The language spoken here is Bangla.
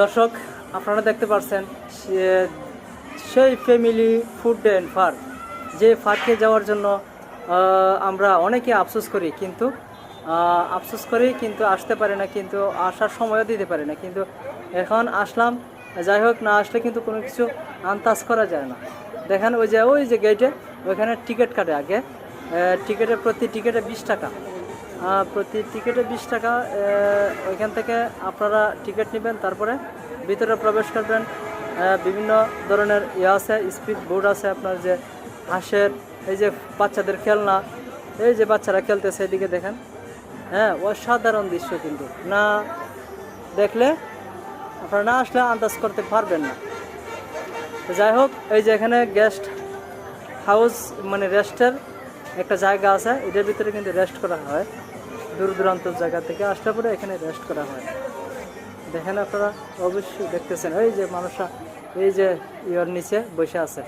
দর্শক, আপনারা দেখতে পাচ্ছেন সেই ফ্যামিলি ফুড অ্যান্ড পার্ক, যে পার্কে যাওয়ার জন্য আমরা অনেকে আফসোস করি, কিন্তু আসতে পারি না, কিন্তু আসার সময়ও দিতে পারি না। কিন্তু এখন আসলাম, যাই হোক, না আসলে কিন্তু কোনো কিছু আন্দাজ করা যায় না। দেখেন ওই যে গেটে ওইখানে টিকিট কাটে আগে। প্রতি টিকিটে 20 টাকা, প্রতি টিকিটে 20 টাকা। ওইখান থেকে আপনারা টিকিট নেবেন, তারপরে ভিতরে প্রবেশ করবেন। বিভিন্ন ধরনের আছে, স্পিড বোর্ড আছে, আপনার যে হাঁসের, এই যে বাচ্চাদের খেলনা, এই যে বাচ্চারা খেলতেছে, এদিকে দেখেন। হ্যাঁ, অসাধারণ দৃশ্য, কিন্তু না দেখলে, আপনারা না আসলে আন্দাজ করতে পারবেন না। তো যাই হোক, এই যে এখানে গেস্ট হাউস, মানে রেস্টের একটা জায়গা আছে, এটার ভিতরে কিন্তু রেস্ট করা হয়। দূর দূরান্ত জায়গা থেকে আসলে পরে এখানে রেস্ট করা হয়। দেখেন, আপনারা অবশ্যই দেখতেছেন, এই যে মানুষরা এই যে নিচে বসে আছে।